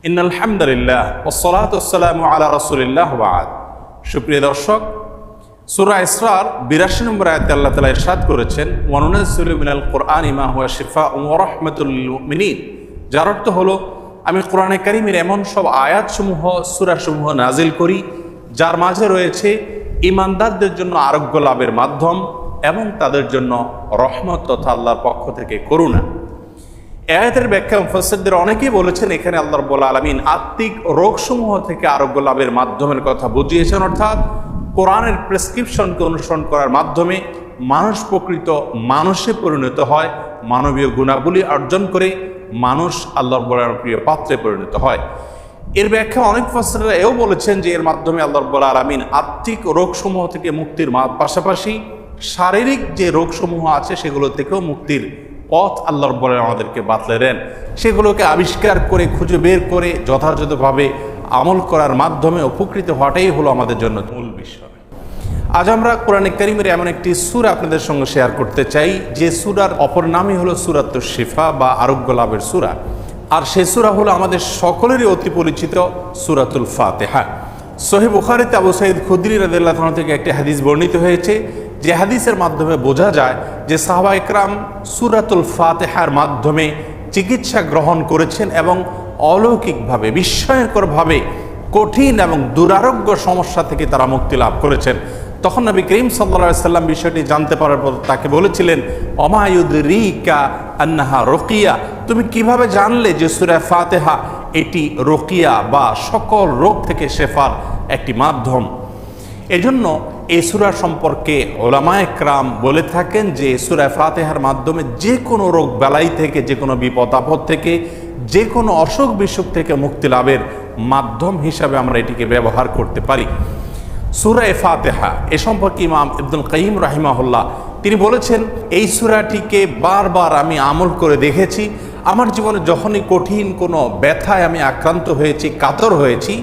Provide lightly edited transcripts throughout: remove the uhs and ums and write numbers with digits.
ইন্নাল হামদুলিল্লাহ ওয়াসসালাতু ওয়াসসালামু আলা রাসূলিল্লাহ ওয়া বা'দ। সুপ্রিয় দর্শক, সূরা ইসরার ৮২ নম্বর আয়াতে আল্লাহ তাআলা ইরশাদ করেছেন, ওয়া নুনাজ্জিলু মিনাল কুরআনি মা হুয়া শিফাউন ওয়া রাহমাতুল লিল মুমিনিন। যার অর্থ হলো, আমি কোরআনে কারীমের এমন সব আয়াতসমূহ, সূরাসমূহ নাজিল করি যার মাঝে রয়েছে ঈমানদারদের জন্য আরোগ্য লাভের মাধ্যম এবং তাদের জন্য রহমত তথা আল্লাহর পক্ষ থেকে করুণা। আয়াতের ব্যাখ্যা মুফাসসিরদের অনেকেই বলেছেন, এখানে আল্লাহ রাব্বুল আলামিন আত্মিক রোগসমূহ থেকে আরোগ্য লাভের মাধ্যমের কথা বুঝিয়েছেন। অর্থাৎ কোরআনের প্রেসক্রিপশনকে অনুসরণ করার মাধ্যমে মানুষ প্রকৃত মানুষে পরিণত হয়, মানবীয় গুণাবলী অর্জন করে মানুষ আল্লাহর রাব্বুল প্রিয় পাত্রে পরিণত হয়। এর ব্যাখ্যা অনেক মুফাসসিররা এও বলেছেন যে এর মাধ্যমে আল্লাহ রাব্বুল আলামিন আত্মিক রোগসমূহ থেকে মুক্তির পাশাপাশি শারীরিক যে রোগসমূহ আছে সেগুলো থেকেও মুক্তির পথ আল্লাহ রাব্বুল আলামিন আমাদেরকে বাতলে দেন। সেগুলোকে আবিষ্কার করে খুঁজে বের করে যথাযথভাবে আমল করার মাধ্যমে উপকৃত হওয়াটাই হলো আমাদের জন্য মূল বিষয়। আজ আমরা কোরআনে কারীমের এমন একটি সূরা আপনাদের সঙ্গে শেয়ার করতে চাই যে সূরার অপর নামই হলো সূরাতুশ শিফা বা আরোগ্য লাভের সূরা। আর সেই সূরা হলো আমাদের সকলেরই অতি পরিচিত সূরাতুল ফাতিহা। সহিহ বুখারীতে আবু সাঈদ খুদরি রাদিয়াল্লাহু আনহু থেকে একটি হাদিস বর্ণিত হয়েছে, যে হাদিসের মাধ্যমে বোঝা যায় যে সাহাবা ইকরাম সূরাতুল ফাতিহার মাধ্যমে চিকিৎসা গ্রহণ করেছেন এবং অলৌকিকভাবে, বিস্ময়করভাবে কঠিন এবং দুরারোগ্য সমস্যা থেকে তারা মুক্তি লাভ করেছেন। তখন নবী করিম সাল্লাল্লাহু আলাইহি সাল্লাম বিষয়টি জানতে পারার পর তাকে বলেছিলেন, ওমা ইউদরিকা আন্নাহা রুকিয়া, তুমি কিভাবে জানলে যে সূরা ফাতিহা এটি রুকিয়া বা সকল রোগ থেকে শেফার একটি মাধ্যম? এজন্য এই সূরা সম্পর্কে উলামায়ে কেরাম বলে থাকেন যে সূরা ফাতিহার মাধ্যমে যে কোনো রোগ বালাই থেকে, যে কোনো বিপদ আপদ থেকে, যে কোনো অসুখ বিসুখ থেকে মুক্তি লাভের মাধ্যম হিসাবে আমরা এটিকে ব্যবহার করতে পারি। সূরা ফাতিহা এ সম্পর্কে ইমাম ইবনুল কাইয়িম রাহিমাহুল্লাহ তিনি বলেছেন, এই সূরাটিকে বারবার আমি আমল করে দেখেছি। আমার জীবনে যখনই কঠিন কোনো ব্যথায় আমি আক্রান্ত হয়েছি, কাতর হয়েছি,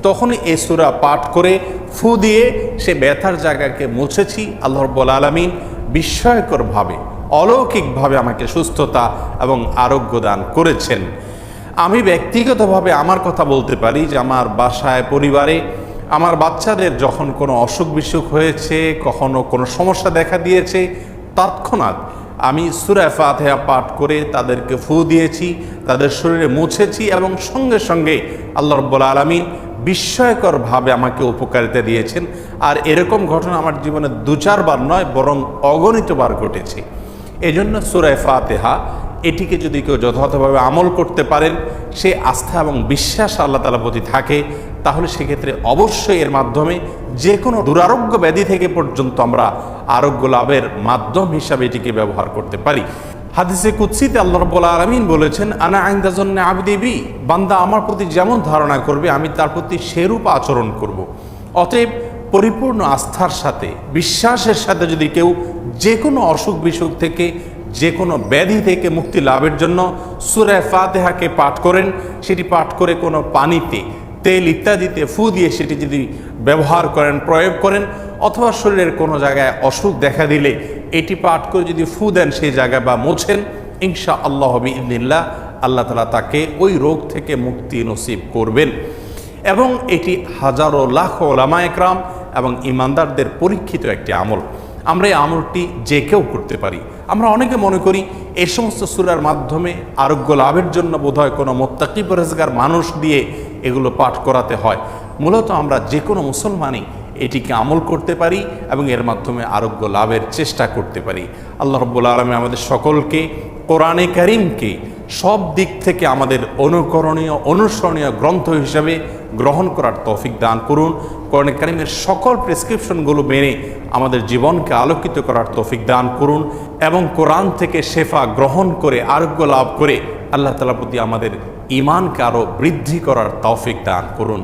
তখনই এই সূরা পাঠ করে ফু দিয়ে সে ব্যথার জায়গাকে মুছেছি। আল্লাহ রাব্বুল আলামিন বিস্ময়করভাবে, অলৌকিকভাবে আমাকে সুস্থতা এবং আরোগ্য দান করেছেন। আমি ব্যক্তিগতভাবে আমার কথা বলতে পারি যে আমার বাসায়, পরিবারে আমার বাচ্চাদের যখন কোনো অসুখ বিসুখ হয়েছে, কখনো কোনো সমস্যা দেখা দিয়েছে, তৎক্ষণাৎ আমি সূরা ফাতিহা পাঠ করে তাদেরকে ফু দিয়েছি, তাদের শরীরে মুছেছি এবং সঙ্গে সঙ্গে আল্লাহ রাব্বুল আলামিন বিস্ময়করভাবে আমাকে উপকারিতা দিয়েছেন। আর এরকম ঘটনা আমার জীবনে ২-৪ বার নয়, বরং অগণিতবার ঘটেছে। এজন্য সূরা ফাতিহা এটিকে যদি কেউ যথাযথভাবে আমল করতে পারেন, সে আস্থা এবং বিশ্বাস আল্লাহ তাআলার প্রতি থাকে, তাহলে সেক্ষেত্রে অবশ্যই এর মাধ্যমে যে কোনো দুরারোগ্য ব্যাধি থেকে পর্যন্ত আমরা আরোগ্য লাভের মাধ্যম হিসাবে এটিকে ব্যবহার করতে পারি। হাদিসে কুদসিতে আল্লাহ রাব্বুল আলামিন বলেছেন, আনা ইনদা যন্নি আবদি বি, বান্দা আমার প্রতি যেমন ধারণা করবে আমি তার প্রতি সেরূপ আচরণ করব। অতএব পরিপূর্ণ আস্থার সাথে, বিশ্বাসের সাথে যদি কেউ যে কোনো অসুখ বিসুখ থেকে, যে কোনো ব্যাধি থেকে মুক্তি লাভের জন্য সূরা ফাতিহাকে পাঠ করেন, সেটি পাঠ করে কোনো পানিতে, তেল ইত্যাদিতে ফু দিয়ে সেটি যদি ব্যবহার করেন, প্রয়োগ করেন, অথবা শরীরের কোনো জায়গায় অসুখ দেখা দিলে এটি পাঠ করে যদি ফু দেন সেই জায়গায় বা মোছেন, ইনশাআল্লাহ বিইذনিল্লাহ আল্লাহ তাআলা তাকে ওই রোগ থেকে মুক্তি নসিব করবেন। এবং এটি হাজারো লাখো উলামায়ে কেরাম এবং ঈমানদারদের পরীক্ষিত একটি আমল। আমরা এই আমলটি যে কেউ করতে পারি। আমরা অনেকে মনে করি এই সমস্ত সূরার মাধ্যমে আরোগ্য লাভের জন্য বোধহয় কোনো মুত্তাকি পরহেজগার মানুষ দিয়ে এগুলো পাঠ করাতে হয়। মূলত আমরা যে কোনো মুসলমানই এটিকে আমল করতে পারি এবং এর মাধ্যমে আরোগ্য লাভের চেষ্টা করতে পারি। আল্লাহ রাব্বুল আলামিন আমাদের সকলকে কোরআনে কারীমকে সব দিক থেকে আমাদের অনুকরণীয়, অনুসরণীয় গ্রন্থ হিসাবে গ্রহণ করার তৌফিক দান করুন। কোরআনে কারীমের সকল প্রেসক্রিপশনগুলো মেনে আমাদের জীবনকে আলোকিত করার তৌফিক দান করুন এবং কোরআন থেকে শেফা গ্রহণ করে আরোগ্য লাভ করে আল্লাহ তাআলার প্রতি আমাদের ঈমানকে আরও বৃদ্ধি করার তৌফিক দান করুন।